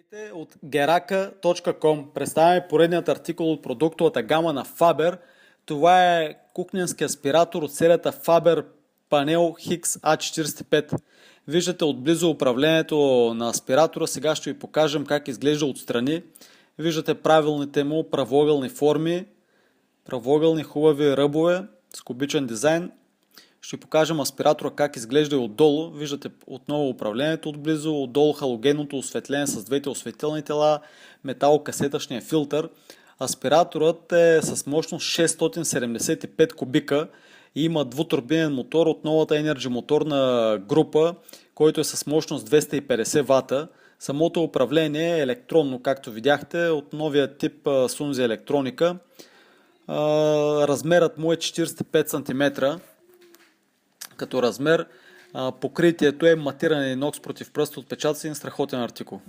Здравейте от geraka.com. Представяме поредният артикул от продуктовата гама на Faber. Това е кухненски аспиратор от серията Faber Panel Hix A45. Виждате отблизо управлението на аспиратора. Сега ще ви покажем как изглежда отстрани. Виждате правилните му правоъгълни форми, правоъгълни хубави ръбове с кубичен дизайн. Ще покажем аспиратора как изглежда и отдолу. Виждате отново управлението отблизо, отдолу халогенното осветление с двете осветителни тела, металокасетъчния филтър. Аспираторът е с мощност 675 кубика и има двутурбинен мотор от новата Energy моторна група, който е с мощност 250 вата. Самото управление е електронно, както видяхте, от новия тип Sunzi електроника. Размерът му е 45 см. Като размер, покритието е матиран инокс против пръст отпечатъци, страхотен артикул.